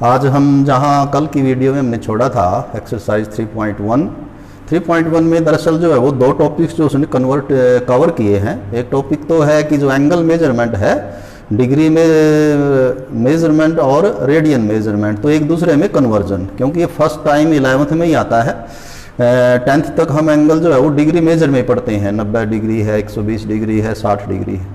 आज हम जहां कल की वीडियो में हमने छोड़ा था एक्सरसाइज 3.1 में दरअसल जो है वो दो टॉपिक्स जो उसने कवर किए हैं। एक टॉपिक तो है कि जो एंगल मेजरमेंट है, डिग्री में मेजरमेंट और रेडियन मेजरमेंट, तो एक दूसरे में कन्वर्जन, क्योंकि ये फर्स्ट टाइम 11th में ही आता है। 10th तक हम एंगल जो है वो डिग्री मेजर में पढ़ते हैं, 90 डिग्री है, 120 डिग्री है, 60 डिग्री है।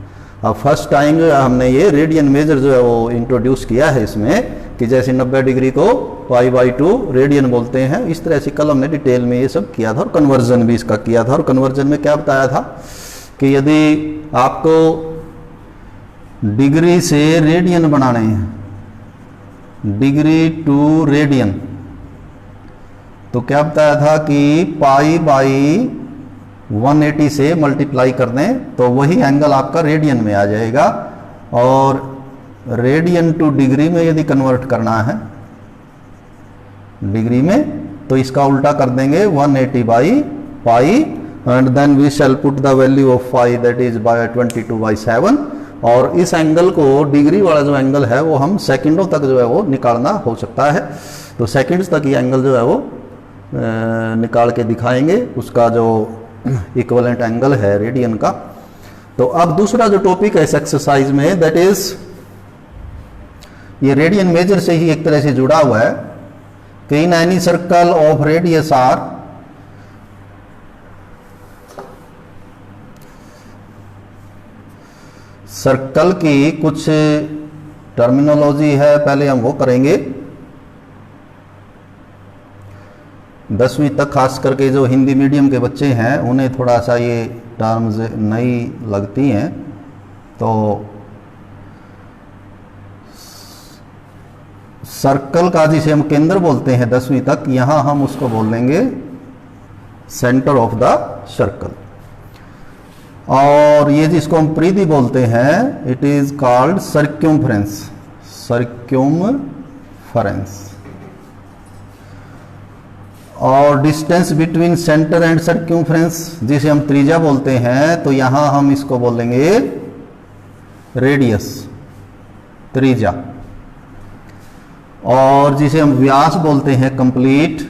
अब फर्स्ट टाइम जो है हमने ये रेडियन मेजर जो है वो इंट्रोड्यूस किया है इसमें, कि जैसे 90 डिग्री को π/2 रेडियन बोलते हैं। इस तरह से कल हमने डिटेल में ये सब किया था और कन्वर्जन भी इसका किया था। और कन्वर्जन में क्या बताया था कि यदि आपको डिग्री से रेडियन बनाने हैं, डिग्री टू रेडियन, तो क्या बताया था कि π/180 से मल्टीप्लाई कर दें तो वही एंगल आपका रेडियन में आ जाएगा। और रेडियन टू डिग्री में यदि कन्वर्ट करना है डिग्री में, तो इसका उल्टा कर देंगे 180/π, and then we shall put the value of phi that is 22/7। और इस एंगल को, डिग्री वाला जो एंगल है वो हम सेकंडों तक जो है वो निकालना हो सकता है। तो सेकंड्स तक ये एंगल जो है वो निकाल के दिखाएंगे, उसका जो इक्विवेलेंट एंगल है रेडियन का। तो अब दूसरा जो टॉपिक है इस एक्सरसाइज में, दैट इज ये रेडियन मेजर से ही एक तरह से जुड़ा हुआ है कि in any circle of radius R, circle की कुछ टर्मिनोलॉजी है, पहले हम वो करेंगे। 10वीं तक खास करके जो हिंदी मीडियम के बच्चे हैं उन्हें थोड़ा सा ये टर्म्स नई लगती हैं। तो सर्कल का जिसे हम केंद्र बोलते हैं 10वीं तक, यहां हम उसको बोल देंगे सेंटर ऑफ द सर्कल। और ये जिसको हम परिधि बोलते हैं, इट इज कॉल्ड सर्क्यूम्फ्रेंस, सर्क्यूम्फ्रेंस। और डिस्टेंस बिटवीन सेंटर एंड सर्क्यूम्फ्रेंस जिसे हम त्रिज्या बोलते हैं, तो यहां हम इसको बोलेंगे रेडियस, त्रिज्या। और जिसे हम व्यास बोलते हैं कंप्लीट,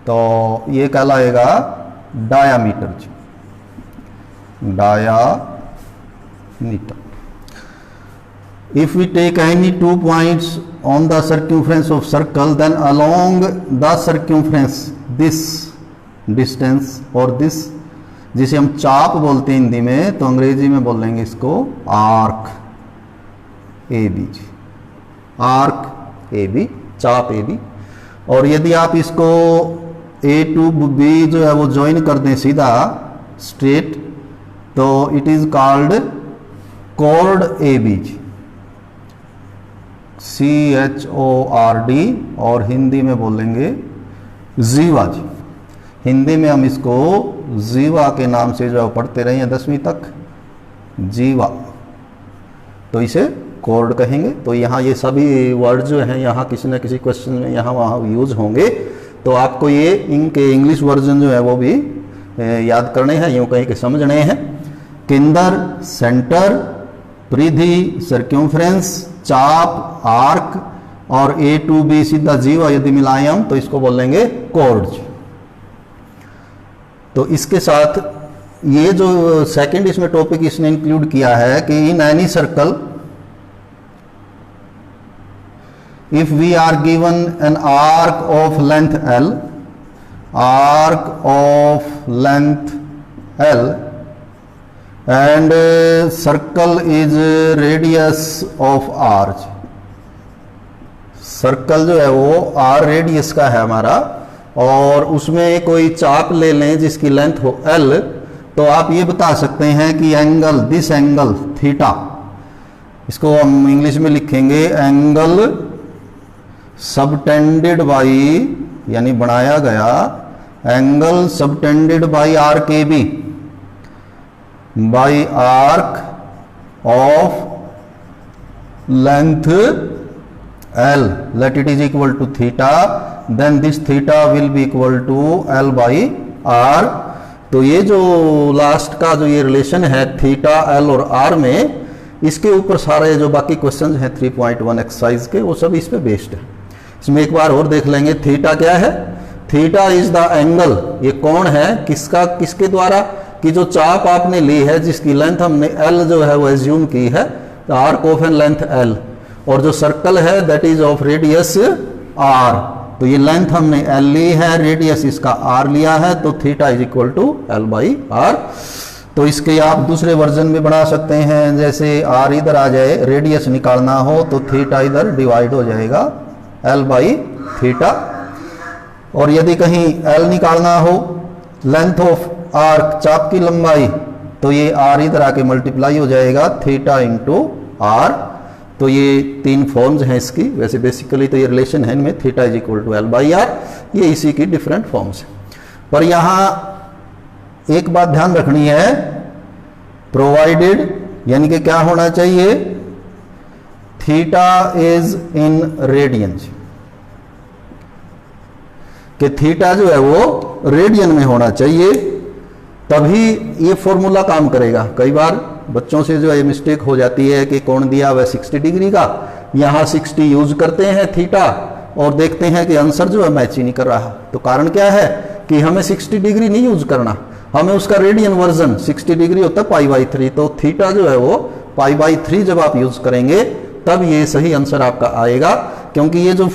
तो ये कहलाएगा diameter, diameter. If we take any 2 points on the circumference of circle, then along the circumference this distance or this, जिसे हम चाप बोलते हैं हिंदी में, तो अंग्रेजी में बोल लेंगे इसको आर्क AB, आर्क AB, चाप AB। और यदि आप इसको A to B जो है वो ज्वाइन कर दें सीधा स्ट्रेट, तो it is called chord AB, CHORD, और हिंदी में बोलेंगे जीवा जी। हिंदी में हम इसको जीवा के नाम से जो है पढ़ते रहे हैं 10वीं तक, जीवा, तो इसे कॉर्ड कहेंगे। तो यहाँ ये सभी वर्ड जो हैं यहाँ किसी न किसी क्वेश्चन में यहाँ वहाँ यूज होंगे, तो आपको ये इनके इंग्लिश वर्जन जो है वो भी याद करने हैं, यूँ कहीं के समझने हैं। केंद्र, सेंटर, परिधि, सर्क्यूम्फ्रेंस, चाप, आर्क, और A to B सीधा जीवा यदि मिलाएं हम तो इसको बोलेंगे कॉर्ड। तो इसके साथ ये जो सेकंड इसमें टॉपिक इसने इंक्लूड किया है कि in any circle if we are given an arc of length L, arc of length L, and circle is radius of R, circle जो है वो R रेडियस का है हमारा, और उसमें कोई चाप ले लें जिसकी लेंथ हो L, तो आप ये बता सकते हैं कि एंगल, दिस एंगल थीटा, इसको हम इंग्लिश में लिखेंगे एंगल सबटेंडेड बाई, यानी बनाया गया angle subtended by arc AB, by arc of length L, let it is equal to theta, then this theta will be equal to L by R। तो ये जो लास्ट का जो ये रिलेशन है थीटा, L और R में, इसके ऊपर सारे जो बाकी क्वेश्चन हैं 3.1 एक्सरसाइज के वो सब इस पे बेस्ड है। इसमें एक बार और देख लेंगे, थीटा क्या है? थीटा इज द एंगल, ये कौन है, किसका, किसके द्वारा, कि जो चाप आपने ली है जिसकी लेंथ हमने एल जो है वो एज्यूम की है, arc of an length L, और जो सर्कल है that is of radius R. तो ये लेंथ हमने एल ली है, रेडियस इसका आर लिया है, तो theta is equal to L by R. तो इसके आप दूसरे वर्जन में बना सकते हैं, जैसे आर इधर आ जाए, रेडियस निकालना हो तो थीटा इधर डिवाइड हो जाएगा एल बाई थीटा, और यदि कहीं एल निकालना हो, लेंथ ऑफ आर्क, चाप की लंबाई, तो ये आर इधर आके मल्टीप्लाई हो जाएगा थीटा इंटू आर। तो ये तीन फॉर्म्स हैं इसकी, वैसे बेसिकली तो ये रिलेशन है इनमें, theta is equal to L by R, ये इसी की डिफरेंट फॉर्म्स है। पर यहाँ एक बात ध्यान रखनी है, प्रोवाइडेड यानी कि क्या होना चाहिए, थीटा इज इन रेडियंस, कि थीटा जो है वो रेडियन में होना चाहिए, तभी ये फॉर्मूला काम करेगा। कई बार बच्चों से जो है मिस्टेक हो जाती है कि कोण दिया हुआ है 60 डिग्री का, यहाँ 60 यूज करते हैं थीटा और देखते हैं कि आंसर जो है मैच ही नहीं कर रहा। तो कारण क्या है कि हमें 60 डिग्री नहीं यूज करना, हमें उसका रेडियन वर्जन 60 डिग्री होता है पाई बाई 3, तो थीटा जो है वो पाई बाई 3 जब आप यूज करेंगे तब ये सही आंसर आपका आएगा, क्योंकि ये जो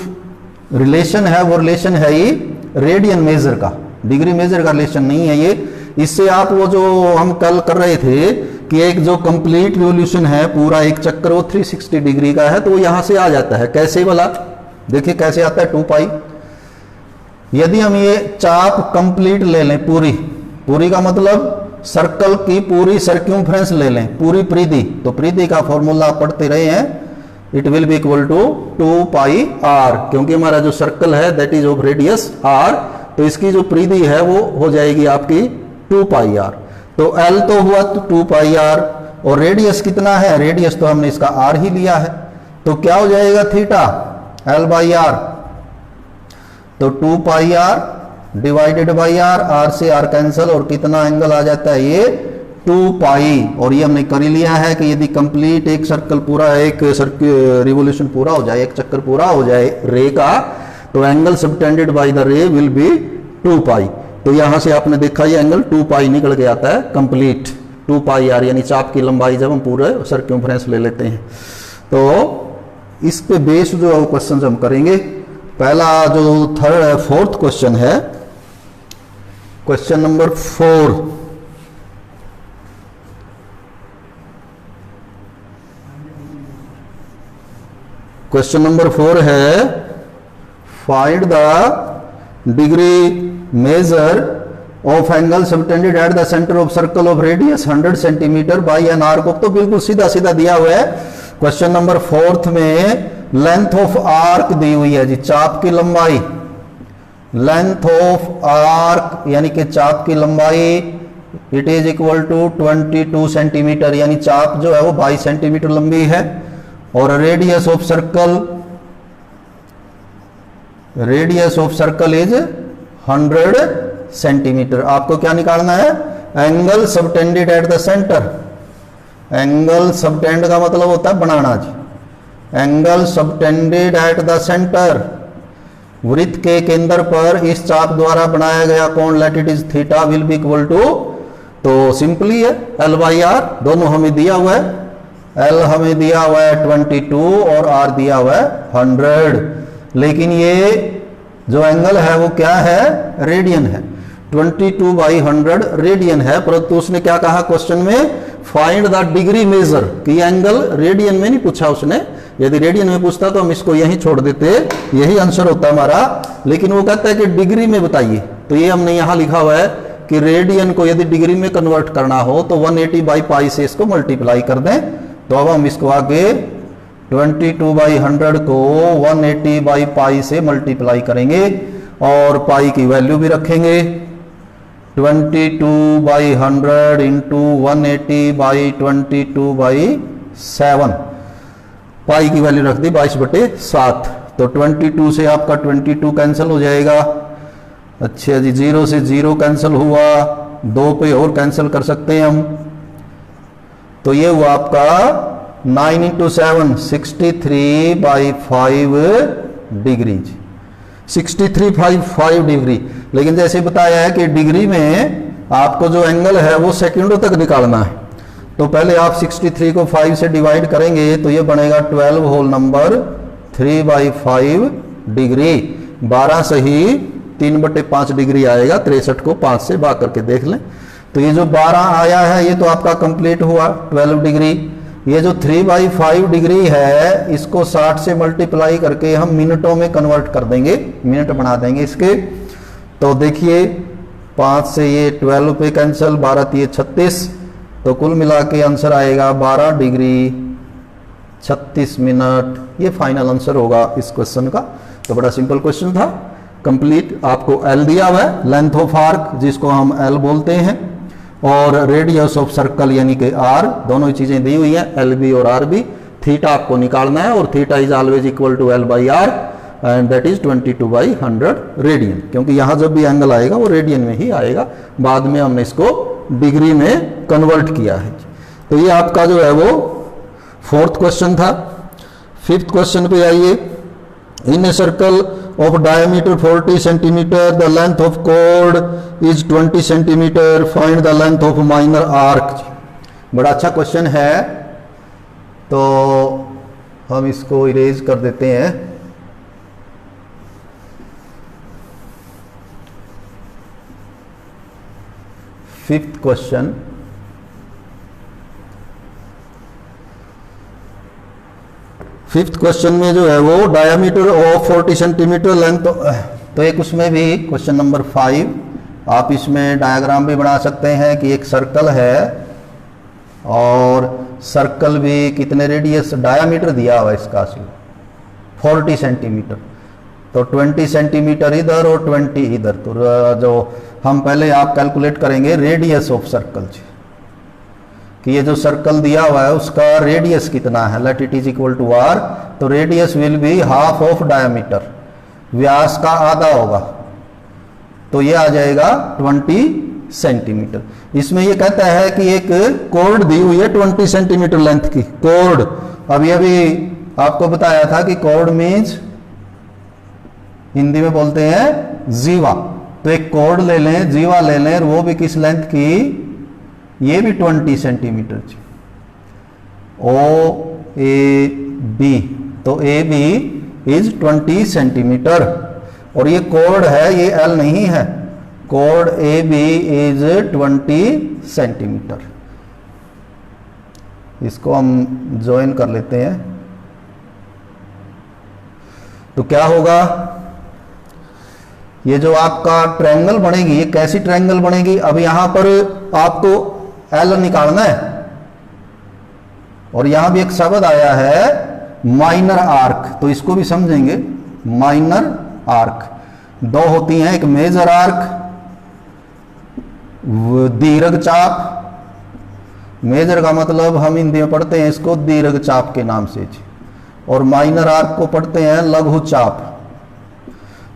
रिलेशन है वो रिलेशन है ही रेडियन मेजर का, डिग्री मेजर का रिलेशन नहीं है ये। इससे आप वो जो हम कल कर रहे थे कि एक जो कंप्लीट रिवोल्यूशन है, पूरा एक चक्कर वो 360 डिग्री का है, तो वो यहां से आ जाता है। कैसे वाला, देखिए कैसे आता है, 2 पाई। यदि हम ये चाप कंप्लीट ले लें, पूरी, पूरी का मतलब सर्कल की पूरी सर्क्यूम्फ्रेंस ले लें, पूरी परिधि, तो परिधि का फॉर्मूला पढ़ते रहे हैं, it will be equal to 2 pi R, क्योंकि हमारा जो सर्कल है that is of radius R, तो इसकी जो परिधि है वो हो जाएगी आपकी 2 पाई आर। तो एल तो हुआ 2 पाई आर, और रेडियस कितना है, रेडियस तो हमने इसका आर ही लिया है, तो क्या हो जाएगा थीटा, एल बाई आर, तो 2 pi R divided by R, R से आर कैंसल, और कितना एंगल आ जाता है ये 2 पाई। और ये हमने कर ही लिया है कि यदि कंप्लीट एक सर्कल पूरा, एक रिवोल्यूशन पूरा हो जाए, एक चक्कर पूरा हो जाए रे का, तो एंगल सबटेंडेड बाय द रे विल बी 2 पाई। तो यहां से आपने देखा ये एंगल 2 पाई निकल के आता है कंप्लीट 2 पाई आर, यानी चाप की लंबाई जब हम पूरे सर्कम्फ्रेंस ले लेते हैं। तो इस पे बेस जो है क्वेश्चन हम करेंगे। पहला जो फोर्थ क्वेश्चन है, क्वेश्चन नंबर 4, क्वेश्चन नंबर 4 है, find the degree measure of angle subtended at the centre of circle of radius 100 centimetre by an arc of, तो बिल्कुल सीधा सीधा दिया हुआ है। क्वेश्चन नंबर 4 में लेंथ ऑफ आर्क दी हुई है जी, चाप की लंबाई, लेंथ ऑफ आर्क यानी कि चाप की लंबाई, it is equal to 22 centimetre, यानी चाप जो है वो 22 सेंटीमीटर लंबी है, और radius of circle, radius of circle is 100 centimetre. आपको क्या निकालना है, angle subtended at the centre, angle subtend का मतलब होता है बनाना जी, angle subtended at the centre, वृत्त के केंद्र पर इस चाप द्वारा बनाया गया कोण let it is theta will be equal to, तो सिंपली है एल बाई आर, दोनों हमें दिया हुआ है, एल हमें दिया हुआ है 22 और आर दिया हुआ है 100, लेकिन ये जो एंगल है वो क्या है, रेडियन है, 22 बाई 100 रेडियन है। परंतु उसने क्या कहा क्वेश्चन में, फाइंड द डिग्री मेजर, कि एंगल रेडियन में नहीं पूछा उसने, यदि रेडियन में पूछता तो हम इसको यहीं छोड़ देते, यही आंसर होता हमारा, लेकिन वो कहता है कि डिग्री में बताइए। तो ये हमने यहां लिखा हुआ है कि रेडियन को यदि डिग्री में कन्वर्ट करना हो तो 180 बाई पाई से इसको मल्टीप्लाई कर दें। तो अब हम इसको आगे 22 बाई 100 को 180 बाई पाई से मल्टीप्लाई करेंगे और पाई की वैल्यू भी रखेंगे, 22 बाई 100 इंटू 180 बाई 22 बाई 7, पाई की वैल्यू रख दी 22/7, तो 22 से आपका 22 कैंसिल हो जाएगा। अच्छा जी, 0 से 0 कैंसिल हुआ, 2 पे और कैंसिल कर सकते हैं हम, तो ये हुआ आपका 9 इंटू 7 63/5 डिग्रीज, 63/5 डिग्री। लेकिन जैसे बताया है कि डिग्री में आपको जो एंगल है वो सेकंडों तक निकालना है, तो पहले आप 63 को 5 से डिवाइड करेंगे तो ये बनेगा 12 होल नंबर 3/5 डिग्री। 12 सही 3/5 डिग्री आएगा, 63 को 5 से भाग करके देख लें। तो ये जो 12 आया है ये तो आपका कंप्लीट हुआ 12 डिग्री। ये जो 3/5 डिग्री है इसको 60 से मल्टीप्लाई करके हम मिनटों में कन्वर्ट कर देंगे, मिनट बना देंगे इसके। तो देखिए 5 से ये 12 पे कैंसिल, 12 ये 36, तो कुल मिला के आंसर आएगा 12 डिग्री 36 मिनट। ये फाइनल आंसर होगा इस क्वेश्चन का। तो बड़ा सिंपल क्वेश्चन था, कंप्लीट। आपको एल दिया हुआ है, लेंथ ऑफ आर्क जिसको हम एल बोलते हैं, और रेडियस ऑफ सर्कल यानी कि आर, दोनों ही चीजें दी हुई हैं, एल बी और आर बी। थीटा आपको निकालना है, और theta is always equal to L by R, and that is 22/100 radian, क्योंकि यहां जब भी एंगल आएगा वो रेडियन में ही आएगा। बाद में हमने इसको डिग्री में कन्वर्ट किया है। तो ये आपका जो है वो 4th क्वेश्चन था। 5th क्वेश्चन पे आइए। इन a circle of diameter 40 centimeter, the length of chord is 20 centimeter, find the length of minor arc। बड़ा अच्छा क्वेश्चन है, तो हम इसको इरेज कर देते हैं। फिफ्थ क्वेश्चन, फिफ्थ क्वेश्चन में जो है वो डायामीटर ऑफ 40 सेंटीमीटर लेंथ, तो एक उसमें भी क्वेश्चन नंबर 5 आप इसमें डायग्राम भी बना सकते हैं कि एक सर्कल है और सर्कल भी कितने रेडियस, डायामीटर दिया हुआ है इसका 40 सेंटीमीटर, तो 20 सेंटीमीटर इधर और 20 इधर। तो जो हम पहले आप कैलकुलेट करेंगे रेडियस ऑफ सर्कल कि ये जो सर्कल दिया हुआ है उसका रेडियस कितना है, let it is equal to R. तो radius will be half of diameter, व्यास का आधा होगा, तो ये आ जाएगा 20 सेंटीमीटर। इसमें ये कहता है कि एक कॉर्ड दी हुई है 20 सेंटीमीटर लेंथ की कॉर्ड। अभी आपको बताया था कि कॉर्ड मीन्स हिंदी में बोलते हैं जीवा। तो एक कॉर्ड ले लें, जीवा ले लें, और वो भी किस लेंथ की, ये भी 20 सेंटीमीटर। ओ ए बी, तो ए बी इज 20 सेंटीमीटर, और ये कॉर्ड है, ये एल नहीं है, chord A B is 20 centimetre. इसको हम ज्वाइन कर लेते हैं, तो क्या होगा, ये जो आपका ट्रायंगल बनेगी, ये कैसी ट्रायंगल बनेगी। अब यहां पर आपको एल निकालना है, और यहां भी एक शब्द आया है माइनर आर्क, तो इसको भी समझेंगे। माइनर आर्क दो होती हैं, एक मेजर आर्क, दीर्घ चाप। मेजर का मतलब हम हिंदी में पढ़ते हैं इसको दीर्घ चाप के नाम से, और माइनर आर्क को पढ़ते हैं लघु चाप।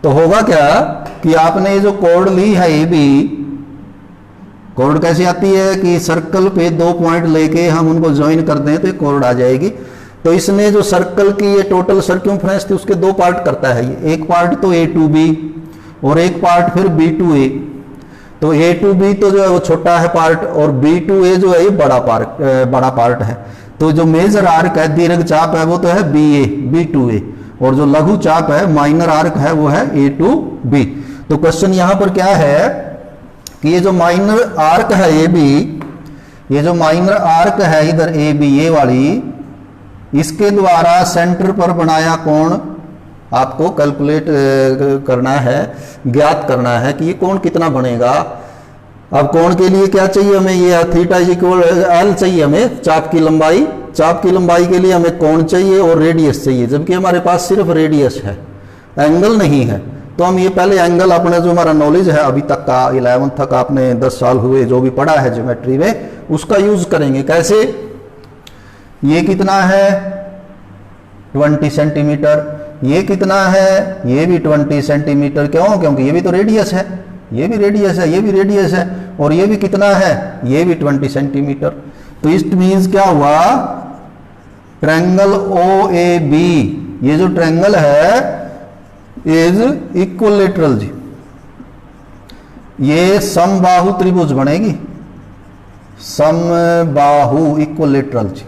तो होगा क्या कि आपने ये जो कॉर्ड ली है, ये भी कॉर्ड कैसी आती है कि सर्कल पे 2 पॉइंट लेके हम उनको ज्वाइन कर दें तो ये कॉर्ड आ जाएगी। तो इसने जो सर्कल की ये टोटल सर्कमफ्रेंस थी उसके 2 पार्ट करता है ये, एक पार्ट तो A to B और एक पार्ट फिर B to A। तो A to B तो जो है वो छोटा है पार्ट, और B to A जो है ये बड़ा पार्ट है। तो जो मेजर आर्क है, दीर्घ चाप है, वो तो है B to A, और जो लघु चाप है, माइनर आर्क है, वो है A to B। तो क्वेश्चन यहां पर क्या है कि ये जो माइनर आर्क है ए बी, ये जो माइनर आर्क है इधर ए बी, ये वाली, इसके द्वारा सेंटर पर बनाया कोण आपको कैलकुलेट करना है, ज्ञात करना है कि ये कोण कितना बनेगा। अब कोण के लिए क्या चाहिए हमें, ये थीटा इज इक्वल एल चाहिए हमें, चाप की लंबाई। चाप की लंबाई के लिए हमें कोण चाहिए और रेडियस चाहिए, जबकि हमारे पास सिर्फ रेडियस है, एंगल नहीं है। तो हम ये पहले एंगल, अपने जो हमारा नॉलेज है अभी तक का, 11th तक आपने 10 साल हुए जो भी पढ़ा है ज्योमेट्री में, उसका यूज करेंगे। कैसे, ये कितना है 20 सेंटीमीटर, ये कितना है, ये भी 20 सेंटीमीटर। क्यों, क्योंकि ये भी तो रेडियस है, ये भी रेडियस है, ये भी रेडियस है, और ये भी कितना है, ये भी 20 सेंटीमीटर। तो इट मीन्स क्या हुआ ट्रायंगल ओ ए बी, ये जो ट्रायंगल है इज इक्विलेटरल जी, ये समबाहु त्रिभुज बनेगी, समबाहु इक्विलेटरल जी,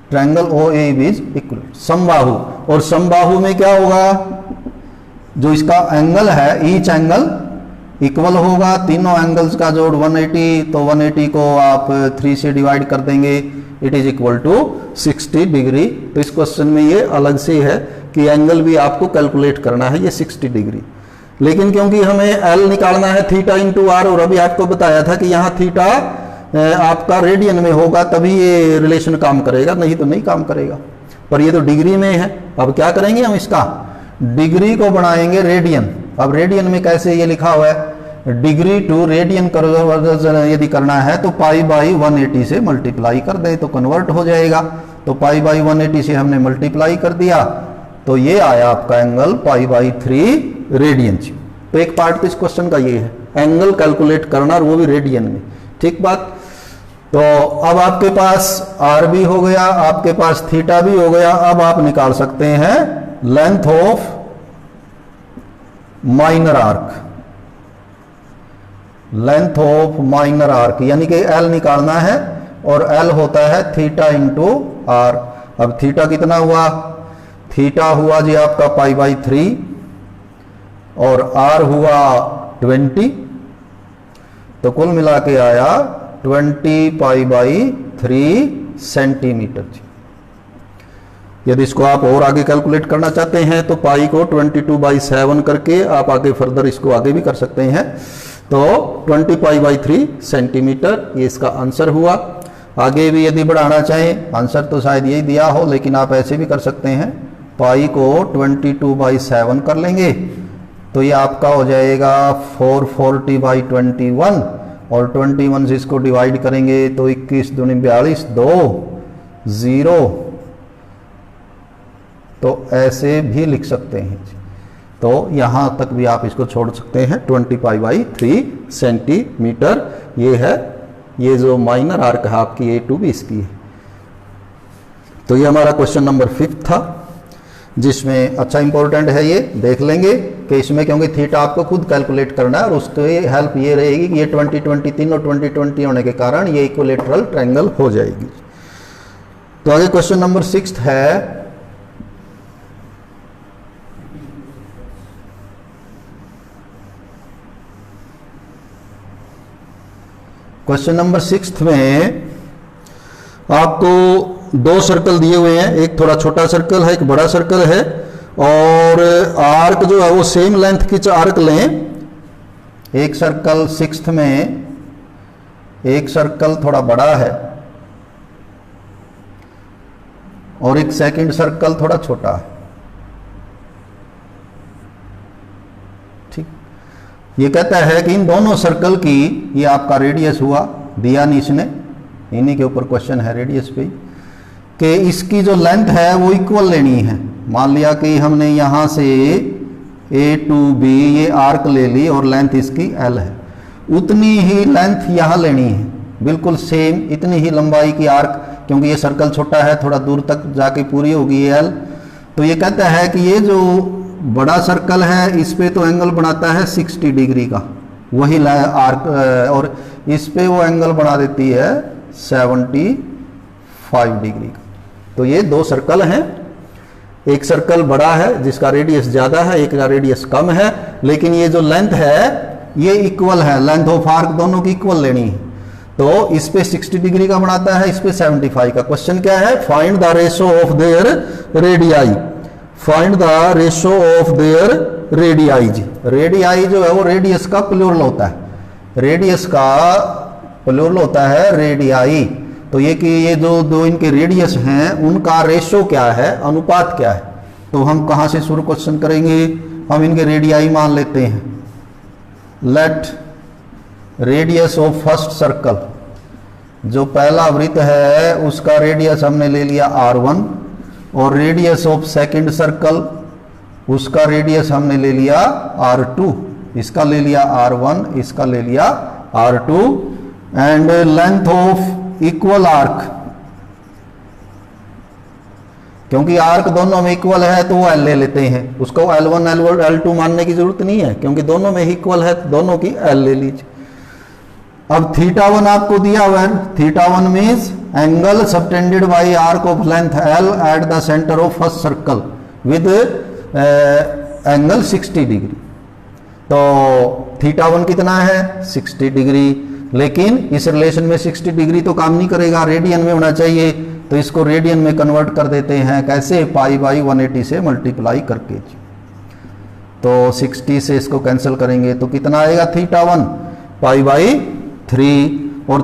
triangle O A B is equilateral समबाहु। और समबाहु में क्या होगा, जो इसका एंगल है ईच एंगल इक्वल होगा, तीनों एंगल्स का जोड़ 180, तो 180 को आप 3 से डिवाइड कर देंगे, it is equal to 60 degree. तो इस क्वेश्चन में ये अलग से है कि एंगल भी आपको कैलकुलेट करना है, ये 60 डिग्री। लेकिन क्योंकि हमें एल निकालना है थीटा इंटू आर, और अभी आपको बताया था कि यहाँ थीटा आपका रेडियन में होगा तभी ये रिलेशन काम करेगा, नहीं तो नहीं काम करेगा। पर ये तो डिग्री में है, अब क्या करेंगे हम, इसका डिग्री को बनाएंगे रेडियन। अब रेडियन में कैसे ये लिखा हुआ है, डिग्री टू रेडियन यदि करना है तो पाई बाई 180 से मल्टीप्लाई कर दें तो कन्वर्ट हो जाएगा। तो पाई बाई 180 से हमने मल्टीप्लाई कर दिया, तो ये आया आपका एंगल पाई बाई 3 रेडियन। तो एक पार्ट तो इस क्वेश्चन का ये है, एंगल कैलकुलेट करना और वो भी रेडियन में, ठीक बात। तो अब आपके पास आर भी हो गया, आपके पास थीटा भी हो गया। अब आप निकाल सकते हैं length of minor arc, length of minor arc यानी कि एल निकालना है, और एल होता है थीटा इंटू आर। अब थीटा कितना हुआ, थीटा हुआ जी आपका पाई बाई 3 और आर हुआ 20, तो कुल मिला के आया 20 पाई बाई 3 सेंटीमीटर। यदि इसको आप और आगे कैलकुलेट करना चाहते हैं तो पाई को 22/7 करके आप आगे फर्दर इसको आगे भी कर सकते हैं। तो 20 पाई बाई 3 सेंटीमीटर ये इसका आंसर हुआ। आगे भी यदि बढ़ाना चाहें, आंसर तो शायद यही दिया हो, लेकिन आप ऐसे भी कर सकते हैं, पाई को 22/7 कर लेंगे तो ये आपका हो जाएगा 440/21, और 21 से इसको डिवाइड करेंगे तो 21 दूनी 42, 2 0, तो ऐसे भी लिख सकते हैं। तो यहां तक भी आप इसको छोड़ सकते हैं, 20 पाई बाई 3 सेंटीमीटर ये है। ये जो माइनर आर्क है आपकी ए टू भी इसकी है। तो ये हमारा क्वेश्चन नंबर 5 था, जिसमें अच्छा इंपॉर्टेंट है, ये देख लेंगे कि इसमें क्योंकि थीटा आपको खुद कैलकुलेट करना है, और उसकी हेल्प ये रहेगी कि ये 20/20 तीनों 20/20 होने के कारण ये इक्विलेटरल ट्रायंगल हो जाएगी। तो आगे क्वेश्चन नंबर 6 है, क्वेश्चन नंबर 6 में आपको 2 सर्कल दिए हुए हैं, एक थोड़ा छोटा सर्कल है, एक बड़ा सर्कल है, और आर्क जो है वो सेम लेंथ की आर्क लें। एक सर्कल 6 में, एक सर्कल थोड़ा बड़ा है और एक सेकंड सर्कल थोड़ा छोटा है, ठीक। ये कहता है कि इन दोनों सर्कल की, ये आपका रेडियस हुआ, दिया नहीं इसने, इन्हीं के ऊपर क्वेश्चन है रेडियस पे, कि इसकी जो लेंथ है वो इक्वल लेनी है। मान लिया कि हमने यहाँ से A to B ये आर्क ले ली और लेंथ इसकी L है, उतनी ही लेंथ यहाँ लेनी है, बिल्कुल सेम इतनी ही लंबाई की आर्क, क्योंकि ये सर्कल छोटा है, थोड़ा दूर तक जाके पूरी होगी ये L। तो ये कहता है कि ये जो बड़ा सर्कल है इस पे तो एंगल बनाता है 60 डिग्री का, वही आर्क, और इस पे वो एंगल बना देती है 75 डिग्री का। तो ये 2 सर्कल हैं, एक सर्कल बड़ा है जिसका रेडियस ज़्यादा है, एक का रेडियस कम है, लेकिन ये जो लेंथ है ये इक्वल है, लेंथ ऑफ आर्क दोनों की इक्वल लेनी है। तो इस पे 60 डिग्री का बनाता है, इस पे 75 का। क्वेश्चन क्या है, find the ratio of their radii, find the ratio of their radii जी। रेडियाई जो है वो रेडियस का प्लूरल होता है, रेडियस का प्लूरल होता है रेडियाई। तो ये कि ये जो 2 इनके रेडियस हैं उनका रेशो क्या है, अनुपात क्या है। तो हम कहाँ से शुरू क्वेश्चन करेंगे, हम इनके रेडियाई मान लेते हैं। Let radius of first circle, जो पहला वृत्त है उसका रेडियस हमने ले लिया R1, और रेडियस ऑफ सेकंड सर्कल उसका रेडियस हमने ले लिया R2, इसका ले लिया R1, इसका ले लिया R2, and length of equal arc, क्योंकि आर्क दोनों में इक्वल है तो वो एल ले लेते हैं, उसको L1 L2 मानने की जरूरत नहीं है क्योंकि दोनों में इक्वल है, दोनों की एल ले लीजिए। अब θ1 आपको दिया हुआ है, θ1 means angle subtended by arc of length L at the centre of first circle with angle 60 degree. तो θ1 कितना है 60 डिग्री, लेकिन इस रिलेशन में 60 डिग्री तो काम नहीं करेगा, रेडियन में होना चाहिए, तो इसको रेडियन में कन्वर्ट कर देते हैं। कैसे? पाई बाई 180 से मल्टीप्लाई करके। तो 60 से इसको कैंसिल करेंगे तो कितना आएगा θ1 पाई बाई 3 और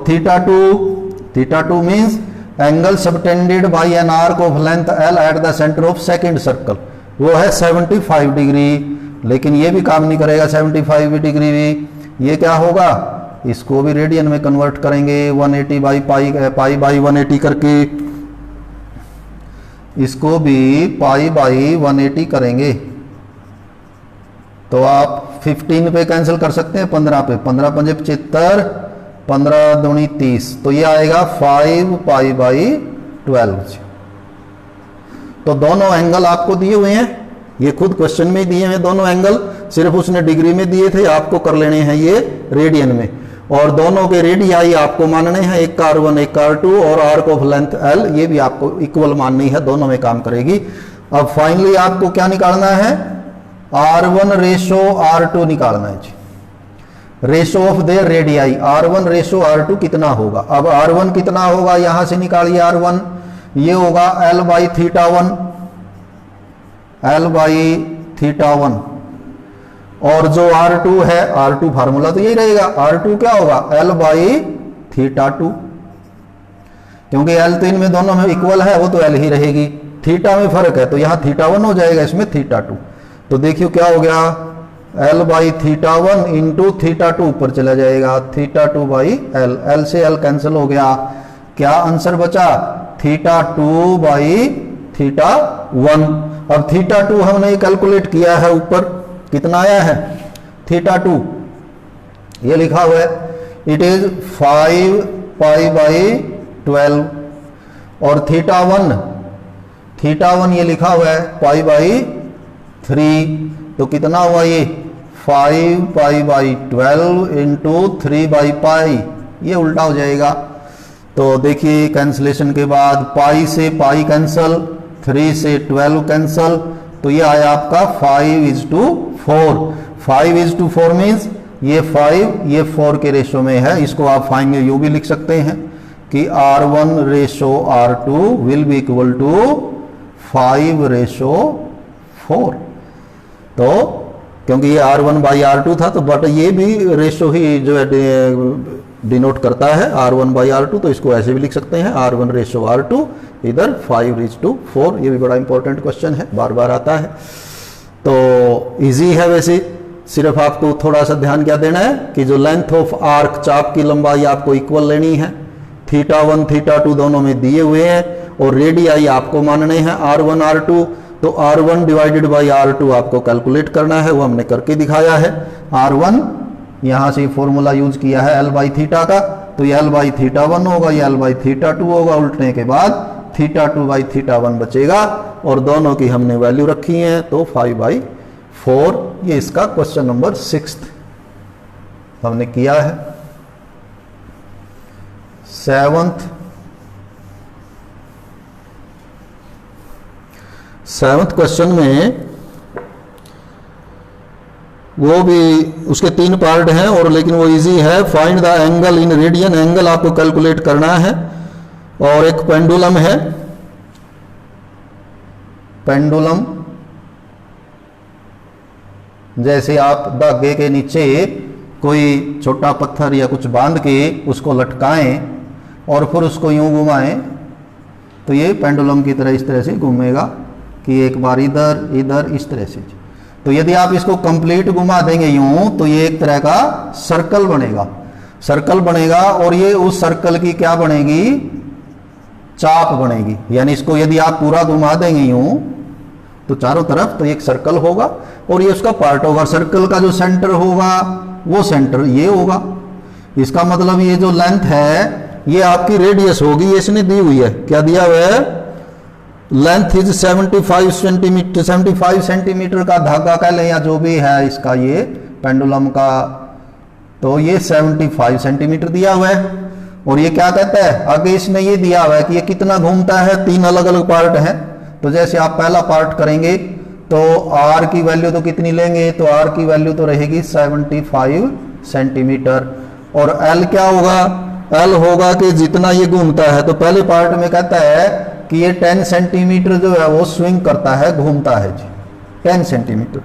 θ2 means angle subtended by an arc of length L at the centre of second circle, वो है 75 डिग्री, लेकिन ये भी काम नहीं करेगा 75 डिग्री भी। ये क्या होगा? इसको भी रेडियन में कन्वर्ट करेंगे 180 बाई पाई बाई 180 करके, इसको भी पाई बाई 180 करेंगे तो आप 15 पे कैंसिल कर सकते हैं, 15 पे, 15 पंजे 75, 15 दूनी 30, तो ये आएगा 5 पाई बाई 12। तो दोनों एंगल आपको दिए हुए हैं, ये खुद क्वेश्चन में दिए हैं दोनों एंगल, सिर्फ उसने डिग्री में दिए थे, आपको कर लेने हैं ये रेडियन में। और दोनों के रेडियाई आपको मानने हैं, एक का R1 एक का R2, और आर्क ऑफ लेंथ L ये भी आपको इक्वल माननी है, दोनों में काम करेगी। अब फाइनली आपको क्या निकालना है? R1 रेशो R2 निकालना है जी, ratio of their radii, R1 ratio R2 कितना होगा? अब R1 कितना होगा यहां से निकालिए, R1 ये होगा L बाई θ1, L बाई θ1, और जो R2 है, R2 फार्मूला तो यही रहेगा, R2 क्या होगा? L बाई θ2, क्योंकि L तो इनमें दोनों में इक्वल है, वो तो L ही रहेगी, थीटा में फर्क है तो यहाँ θ1 हो जाएगा, इसमें θ2। तो देखियो क्या हो गया, L बाई θ1 इंटू θ2 ऊपर चला जाएगा, θ2 बाई L, L से L कैंसिल हो गया, क्या आंसर बचा? θ2 बाई θ1। अब θ2 हमने कैलकुलेट किया है, ऊपर कितना आया है θ2, ये लिखा हुआ है, इट इज 5 पाई बाई 12, और θ1 ये लिखा हुआ है पाई बाई 3, तो कितना हुआ ये 5 pi by 12 into 3 by pi, ये उल्टा हो जाएगा। तो देखिए कैंसिलेशन के बाद पाई से पाई कैंसल, 3 से 12 कैंसल, तो ये आया आपका 5:4। 5:4 मीन्स ये 5 ये 4 के रेशो में है, इसको आप फाइंड यूं भी लिख सकते हैं कि R1 ratio R2 will be equal to 5:4। तो क्योंकि ये R1 बाई R2 था, तो बट ये भी रेशो ही जो है डिनोट करता है R1 बाई R2, तो इसको ऐसे भी लिख सकते हैं R1 रेशो R2, इधर 5:4। ये भी बड़ा इंपॉर्टेंट क्वेश्चन है, बार बार आता है, तो इजी है। वैसे सिर्फ आपको थोड़ा सा ध्यान क्या देना है कि जो लेंथ ऑफ आर्क, चाप की लंबाई आपको इक्वल लेनी है, θ1 θ2 दोनों में दिए हुए हैं, और रेडियाई आपको मानने हैं R1 R2, तो R1 डिवाइडेड बाई R2 आपको कैलकुलेट करना है, वो हमने करके दिखाया है। R1 यहाँ से फॉर्मूला यूज किया है L बाई थीटा का, तो ये L बाई θ1 होगा, ये L बाई θ2 होगा, उल्टने के बाद θ2 बाई θ1 बचेगा, और दोनों की हमने वैल्यू रखी है, तो 5/4। ये इसका क्वेश्चन नंबर 6 हमने किया है। 7th क्वेश्चन में वो भी उसके 3 पार्ट हैं, और लेकिन वो इजी है। Find the angle in radian, angle आपको कैलकुलेट करना है, और एक पेंडुलम है, पेंडुलम जैसे आप धागे के नीचे कोई छोटा पत्थर या कुछ बांध के उसको लटकाएं और फिर उसको यूं घुमाएं, तो ये पेंडुलम की तरह इस तरह से घूमेगा कि एक बार इधर इधर इस तरह से। तो यदि आप इसको कंप्लीट घुमा देंगे यूं, तो ये एक तरह का सर्कल बनेगा, सर्कल बनेगा, और ये उस सर्कल की क्या बनेगी, चाप बनेगी। यानी इसको यदि आप पूरा घुमा देंगे यूं तो चारों तरफ, तो एक सर्कल होगा, और ये उसका पार्ट होगा। सर्कल का जो सेंटर होगा वो सेंटर ये होगा। इसका मतलब ये जो लेंथ है ये आपकी रेडियस होगी, ये इसने दी हुई है, क्या दिया हुआ है लेंथ इज 75 सेंटीमीटर, 75 सेंटीमीटर का धागा कह लें या जो भी है इसका ये पेंडुलम का, तो ये 75 सेंटीमीटर दिया हुआ है। और ये क्या कहता है आगे इसने ये दिया हुआ है कि ये कितना घूमता है, 3 अलग अलग पार्ट हैं। तो जैसे आप पहला पार्ट करेंगे तो आर की वैल्यू तो कितनी लेंगे, तो आर की वैल्यू तो रहेगी 75 सेंटीमीटर। और एल क्या होगा, एल होगा कि जितना ये घूमता है, तो पहले पार्ट में कहता है कि ये 10 सेंटीमीटर जो है वो स्विंग करता है, घूमता है जी 10 सेंटीमीटर।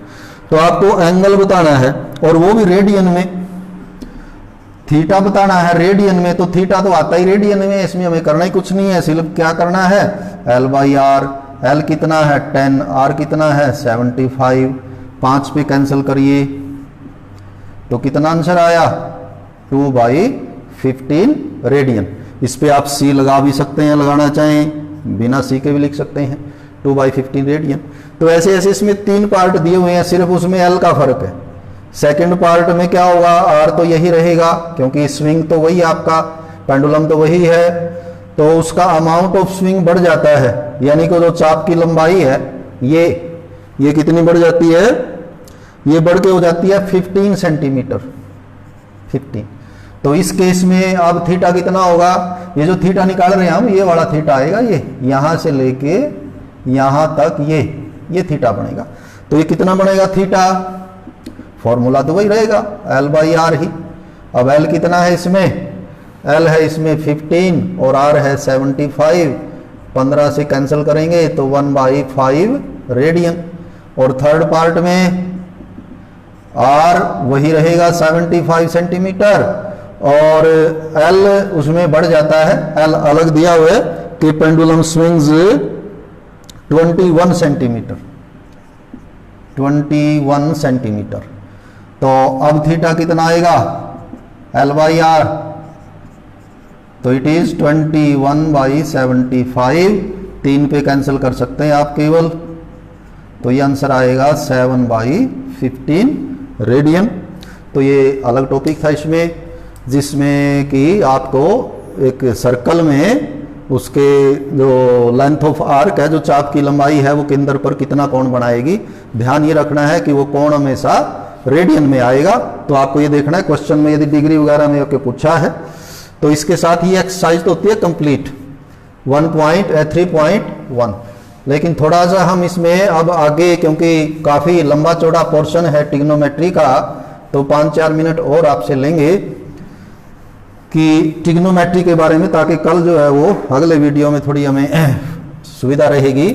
तो आपको एंगल बताना है और वो भी रेडियन में, थीटा बताना है रेडियन में। तो थीटा तो आता ही रेडियन में, इसमें हमें करना ही कुछ नहीं है, सिर्फ क्या करना है एल बाई आर। एल कितना है 10, आर कितना है 75, 5 पे कैंसिल करिए तो कितना आंसर आया 2/15 रेडियन। इस पे आप सी लगा भी सकते हैं, लगाना चाहें बिना सी के भी लिख सकते हैं 2/15 रेडियन। तो ऐसे ऐसे इसमें 3 पार्ट दिए हुए हैं, सिर्फ उसमें एल का फर्क है। सेकंड पार्ट में क्या होगा, आर तो यही रहेगा क्योंकि स्विंग तो वही आपका, पेंडुलम तो वही है, तो उसका अमाउंट ऑफ स्विंग बढ़ जाता है, यानी कि जो चाप की लंबाई है ये कितनी बढ़ जाती है, ये बढ़ के हो जाती है 15 सेंटीमीटर 15। तो इस केस में अब थीटा कितना होगा, ये जो थीटा निकाल रहे हैं हम, ये वाला थीटा आएगा, ये यहां से लेके यहां तक ये थीटा बनेगा। तो ये कितना बनेगा थीटा, फॉर्मूला तो वही रहेगा एल बाई आर ही। अब एल कितना है इसमें, एल है इसमें 15 और आर है 75, 15 से कैंसिल करेंगे तो 1/5 रेडियन। और थर्ड पार्ट में आर वही रहेगा 75 सेंटीमीटर और एल उसमें बढ़ जाता है, एल अलग दिया हुआ है कि पेंडुलम स्विंग्स 21 सेंटीमीटर 21 सेंटीमीटर। तो अब थीटा कितना आएगा एल बाई आर, तो इट इज 21/75, 3 पे कैंसिल कर सकते हैं आप केवल, तो ये आंसर आएगा 7/15 रेडियन। तो ये अलग टॉपिक था इसमें, जिसमें कि आपको एक सर्कल में उसके जो लेंथ ऑफ आर्क है, जो चाप की लंबाई है, वो केंद्र पर कितना कोण बनाएगी। ध्यान ये रखना है कि वो कोण हमेशा रेडियन में आएगा। तो आपको ये देखना है क्वेश्चन में यदि डिग्री वगैरह में आपके पूछा है तो इसके साथ ही एक्सरसाइज तो होती है कंप्लीट 3.1। लेकिन थोड़ा सा हम इसमें अब आगे, क्योंकि काफ़ी लंबा चौड़ा पोर्शन है ट्रिग्नोमेट्री का, तो 5-4 मिनट और आपसे लेंगे कि ट्रिग्नोमेट्री के बारे में, ताकि कल जो है वो अगले वीडियो में थोड़ी हमें सुविधा रहेगी।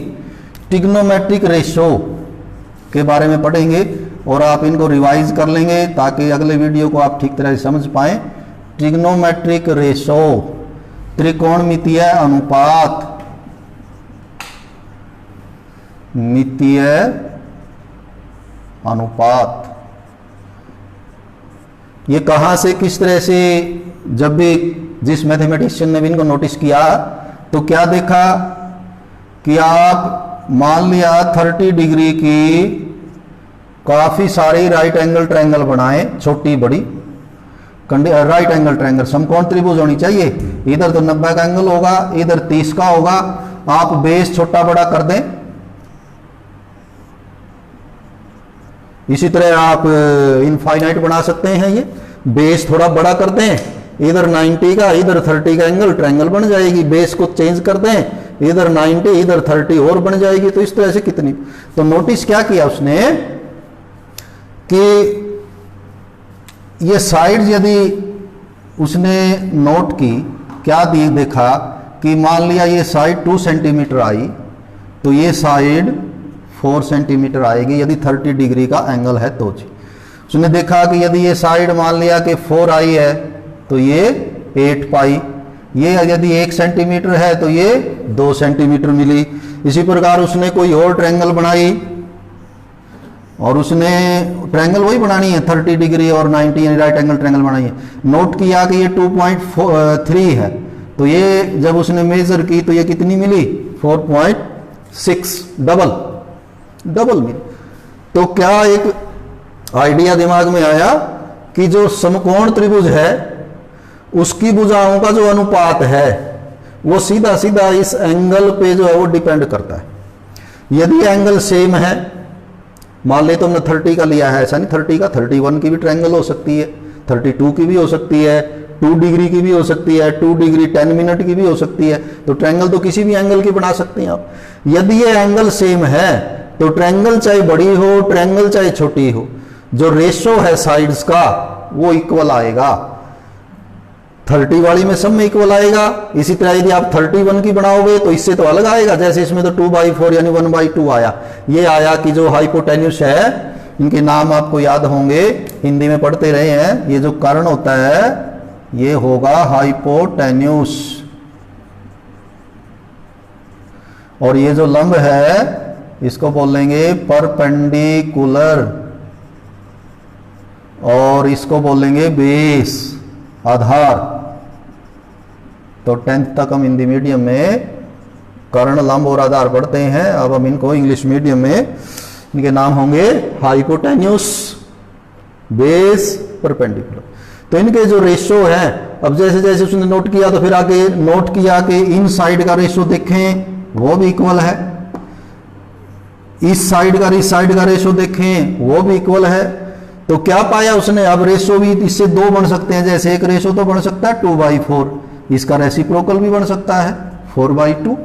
ट्रिग्नोमेट्रिक रेशो के बारे में पढ़ेंगे और आप इनको रिवाइज कर लेंगे ताकि अगले वीडियो को आप ठीक तरह से समझ पाएं। ट्रिग्नोमेट्रिक रेशो, त्रिकोणमितीय अनुपात, मितीय अनुपात, ये कहां से किस तरह से, जब भी जिस मैथमेटिशियन ने भी इनको नोटिस किया तो क्या देखा कि आप मान लिया 30 डिग्री की काफी सारी राइट एंगल ट्रायंगल बनाए, छोटी बड़ी राइट एंगल ट्रायंगल, समकोण त्रिभुज होनी चाहिए। इधर तो 90 का एंगल होगा, इधर 30 का होगा। आप बेस छोटा बड़ा कर दें, इसी तरह आप इनफाइनाइट बना सकते हैं। ये बेस थोड़ा बड़ा कर दें, इधर 90 का इधर 30 का एंगल ट्रायंगल बन जाएगी। बेस को चेंज कर दें, इधर 90 इधर 30 और बन जाएगी। तो इस तरह से कितनी, तो नोटिस क्या किया उसने कि ये साइड यदि उसने नोट की, क्या देखा कि मान लिया ये साइड 2 सेंटीमीटर आई तो ये साइड 4 सेंटीमीटर आएगी यदि 30 डिग्री का एंगल है तो जी। उसने देखा कि यदि ये साइड मान लिया कि 4 आई है तो ये 8 पाई, ये यदि 1 सेंटीमीटर है तो ये 2 सेंटीमीटर मिली। इसी प्रकार उसने कोई और ट्रायंगल बनाई और उसने ट्रायंगल वही बनानी है 30 डिग्री और 90 यानी राइट एंगल ट्रायंगल बनाई है। नोट किया कि ये 2.3 है तो ये जब उसने मेजर की तो ये कितनी मिली 4.6, डबल मिली। तो क्या एक आइडिया दिमाग में आया कि जो समकोण त्रिभुज है उसकी भुजाओं का जो अनुपात है वो सीधा सीधा इस एंगल पे जो है वो डिपेंड करता है। यदि एंगल सेम है, मान ले तो हमने 30 का लिया है, ऐसा नहीं 30 का 31 की भी ट्रायंगल हो सकती है, 32 की भी हो सकती है, 2 डिग्री की भी हो सकती है, 2 डिग्री 10 मिनट की भी हो सकती है। तो ट्रायंगल तो किसी भी एंगल की बना सकते हैं आप। यदि ये एंगल सेम है तो ट्रायंगल चाहे बड़ी हो, ट्रायंगल चाहे छोटी हो, जो रेशो है साइड्स का वो इक्वल आएगा। 30 वाली में सब में इक्वल आएगा। इसी तरह यदि आप 31 की बनाओगे तो इससे तो अलग आएगा, जैसे इसमें तो 2/4 यानी 1/2 आया। ये आया कि जो हाइपोटेन्यूस है, इनके नाम आपको याद होंगे, हिंदी में पढ़ते रहे हैं, ये जो कर्ण होता है ये होगा हाइपोटेन्यूस, और ये जो लंब है इसको बोलेंगे परपेंडिकुलर, और इसको बोलेंगे बेस, आधार। तो 10th तक हम हिंदी मीडियम में कर्ण, लंब और आधार पढ़ते हैं। अब हम इनको इंग्लिश मीडियम में इनके नाम होंगे हाइपोटेन्यूस, बेस, परपेंडिकुलर। तो इनके जो रेशो है, अब जैसे जैसे उसने नोट किया तो फिर आगे नोट किया कि इन साइड का रेशो देखें वो भी इक्वल है, इस साइड का इस साइड का रेशो देखें वो भी इक्वल है। तो क्या पाया उसने, अब रेशो भी इससे 2 बन सकते हैं। जैसे एक रेशो तो बन सकता है 2/4, इसका रेसिप्रोकल भी बन सकता है 4/2,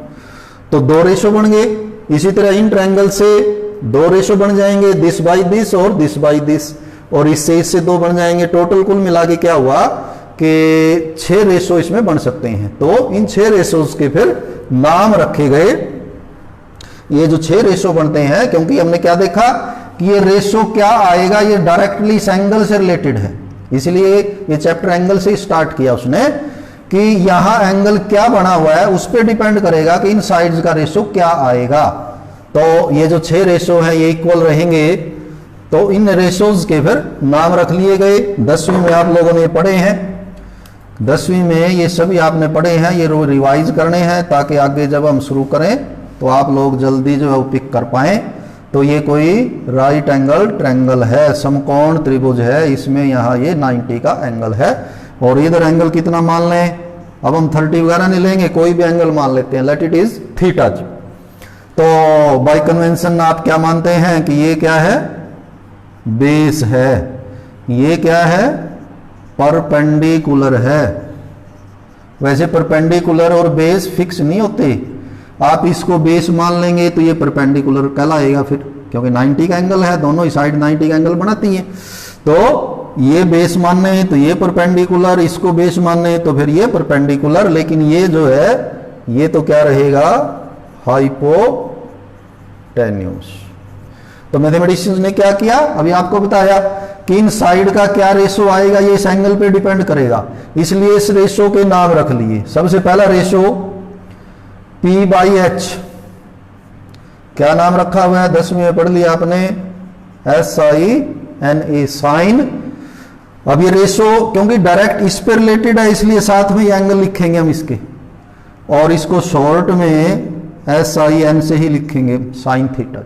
तो 2 रेशो बन गए। इसी तरह इन ट्रायंगल से 2 रेशो बन जाएंगे, दिस बाई दिस और दिस बाई दिस, और इससे 2 बन जाएंगे। टोटल कुल मिला के क्या हुआ कि 6 रेशो इसमें बन सकते हैं। तो इन 6 रेशोज के फिर नाम रखे गए। ये जो 6 रेशो बनते हैं, क्योंकि हमने क्या देखा कि ये रेशो क्या आएगा, ये डायरेक्टली इस एंगल से रिलेटेड है, इसलिए ये चैप्टर एंगल से स्टार्ट किया उसने कि यहां एंगल क्या बना हुआ है उस पर डिपेंड करेगा कि इन साइड्स का रेशो क्या आएगा। तो ये जो 6 रेशो हैं ये इक्वल रहेंगे, तो इन रेशोज के फिर नाम रख लिए गए। 10वीं में आप लोगों ने पढ़े हैं, 10वीं में ये सभी आपने पढ़े हैं, ये रिवाइज करने हैं ताकि आगे जब हम शुरू करें तो आप लोग जल्दी जो है वो पिक कर पाएं। तो ये कोई राइट एंगल ट्रायंगल है, समकोण त्रिभुज है, इसमें यहाँ ये 90 का एंगल है, और इधर एंगल कितना मान लें, अब हम 30 वगैरह नहीं लेंगे, कोई भी एंगल मान लेते हैं, लेट इट इज थीटा। तो बाय कन्वेंशन आप क्या मानते हैं कि ये क्या है, बेस है, ये क्या है, परपेंडिकुलर है। वैसे परपेंडिकुलर और बेस फिक्स नहीं होते, आप इसको बेस मान लेंगे तो ये परपेंडिकुलर कहलाएगा फिर, क्योंकि 90 का एंगल है, दोनों ही साइड 90 का एंगल बनाती हैं। तो ये बेस मानने हैं तो ये परपेंडिकुलर, इसको बेस मानने हैं तो फिर ये परपेंडिकुलर, लेकिन ये जो है ये तो क्या रहेगा, हाइपोटेन्यूस। तो मैथमेटिशियंस ने क्या किया, अभी आपको बताया कि इन साइड का क्या रेशो आएगा ये इस एंगल पे डिपेंड करेगा, इसलिए इस रेशो के नाम रख लिए। सबसे पहला रेशो P/H, क्या नाम रखा हुआ है, 10वीं में पढ़ लिया आपने, SINA, साइन। अब ये रेशो क्योंकि डायरेक्ट इस पे रिलेटेड है इसलिए साथ में ये एंगल लिखेंगे हम इसके, और इसको शॉर्ट में SIN से ही लिखेंगे, साइन थीटा।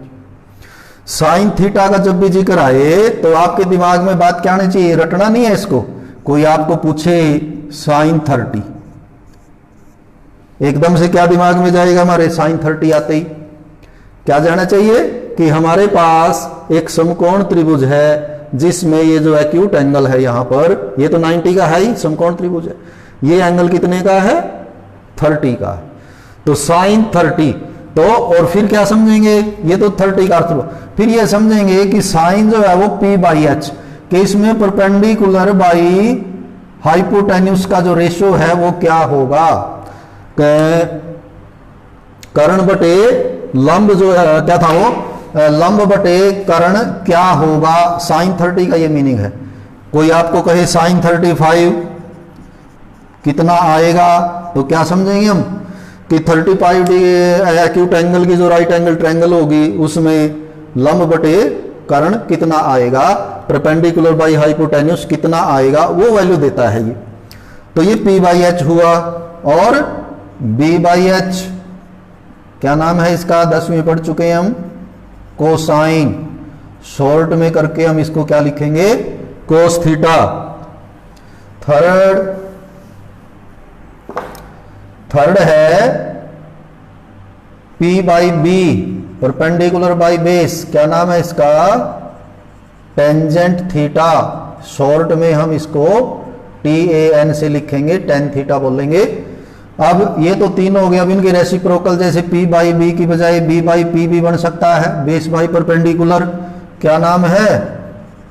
साइन थीटा का जब भी जिक्र आए तो आपके दिमाग में बात क्या आनी चाहिए, रटना नहीं है इसको। कोई आपको पूछे साइन 30, एकदम से क्या दिमाग में जाएगा हमारे, साइन 30 आते ही क्या जाना चाहिए कि हमारे पास एक समकोण त्रिभुज है जिसमें ये जो एक्यूट एंगल है यहां पर, ये तो 90 का है ही, समकोण त्रिभुज है, ये एंगल कितने का है, 30 का। तो साइन 30, तो और फिर क्या समझेंगे, ये तो 30 का अर्थ, फिर ये समझेंगे कि साइन जो है वो P/H, कि इसमें परपेंडिकुलर बाई हाइपोटेन्यूस का जो रेशियो है वो क्या होगा, कर्ण बटे लंब जो है, क्या था वो, लंब बटे कर्ण क्या होगा, साइन 30 का ये मीनिंग है। कोई आपको कहे साइन 35 कितना आएगा, तो क्या समझेंगे हम कि 35 एक्यूट एंगल की जो राइट एंगल ट्रायंगल होगी उसमें लंब बटे कर्ण कितना आएगा, परपेंडिकुलर बाई हाइपोटेन्यूस कितना आएगा, वो वैल्यू देता है ये। तो ये P/H हुआ, और B/H क्या नाम है इसका, 10वीं में पढ़ चुके हैं हम, कोसाइन, शॉर्ट में करके हम इसको क्या लिखेंगे, कोस थीटा। थर्ड थर्ड है P by B, perpendicular by base, क्या नाम है इसका, टेंजेंट थीटा, शॉर्ट में हम इसको TAN से लिखेंगे, टेन थीटा बोलेंगे। अब ये तो तीन हो गया। अब इनके रेसिप्रोकल जैसे P बाई बी की बजाय B बाई P भी बन सकता है, बेस बाई परपेंडिकुलर, क्या नाम है,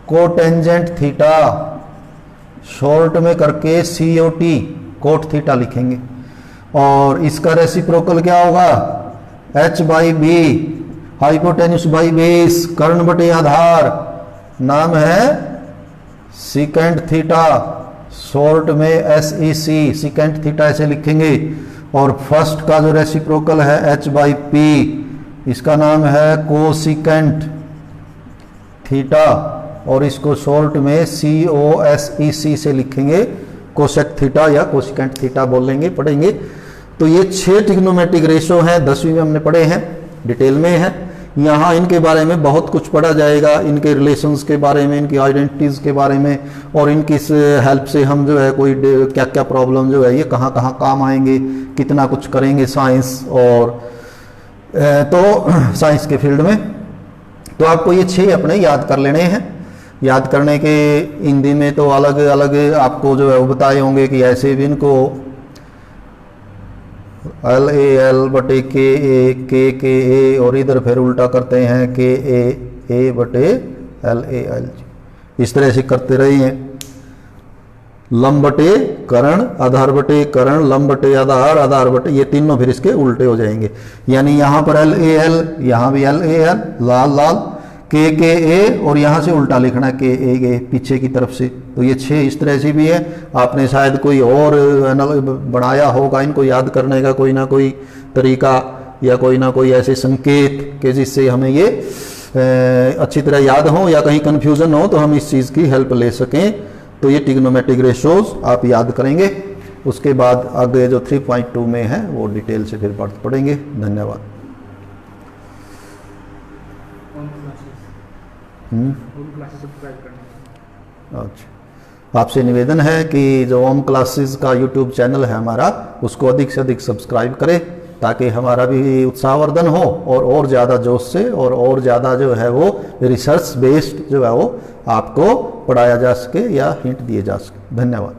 कोटेंजेंट थीटा, शॉर्ट में करके COT, कोट थीटा लिखेंगे। और इसका रेसिप्रोकल क्या होगा, H by B, hypotenuse by base, कर्ण बटे आधार, नाम है सीकेंट थीटा, शॉर्ट में SEC, सीकेंट थीटा ऐसे लिखेंगे। और फर्स्ट का जो रेसिप्रोकल है H बाई पी, इसका नाम है कोसिकेंट थीटा, और इसको शॉर्ट में COSEC से लिखेंगे, कोसेक थीटा या कोसिकेंट थीटा बोलेंगे, पढ़ेंगे। तो ये 6 ट्रिग्नोमेट्रिक रेशो हैं, 10वीं में हमने पढ़े हैं, डिटेल में है। यहाँ इनके बारे में बहुत कुछ पढ़ा जाएगा, इनके रिलेशंस के बारे में, इनकी आइडेंटिटीज़ के बारे में, और इनकी हेल्प से हम जो है कोई क्या क्या प्रॉब्लम जो है ये कहाँ कहाँ काम आएंगे, कितना कुछ करेंगे साइंस और तो साइंस के फील्ड में। तो आपको ये 6 अपने याद कर लेने हैं। याद करने के हिंदी में तो अलग अलग आपको जो है वो बताए होंगे कि ऐसे भी इनको LAL बटे KA और इधर फिर उल्टा करते हैं KA बटे LAL, इस तरह से करते रहे हैं। लंब बटे कर्ण, आधार बटे कर्ण, लंब बटे आधार, आधार बटे, ये तीनों फिर इसके उल्टे हो जाएंगे। यानी यहाँ पर LAL, यहाँ भी LAL, लाल लाल, KA और यहाँ से उल्टा लिखना KA पीछे की तरफ से। तो ये 6 इस तरह से भी है। आपने शायद कोई और बनाया होगा इनको याद करने का कोई ना कोई तरीका, या कोई ना कोई ऐसे संकेत कि जिससे हमें ये अच्छी तरह याद हो, या कहीं कन्फ्यूज़न हो तो हम इस चीज़ की हेल्प ले सकें। तो ये ट्रिग्नोमेट्रिक रेशोज आप याद करेंगे। उसके बाद आगे जो 3.2 में है वो डिटेल से फिर पढ़ेंगे। धन्यवाद। अच्छा, आपसे निवेदन है कि जो ओम क्लासेस का यूट्यूब चैनल है हमारा, उसको अधिक से अधिक सब्सक्राइब करें, ताकि हमारा भी उत्साहवर्धन हो और ज़्यादा जोश से और ज़्यादा जो है वो रिसर्च बेस्ड जो है वो आपको पढ़ाया जा सके या हिंट दिए जा सके। धन्यवाद।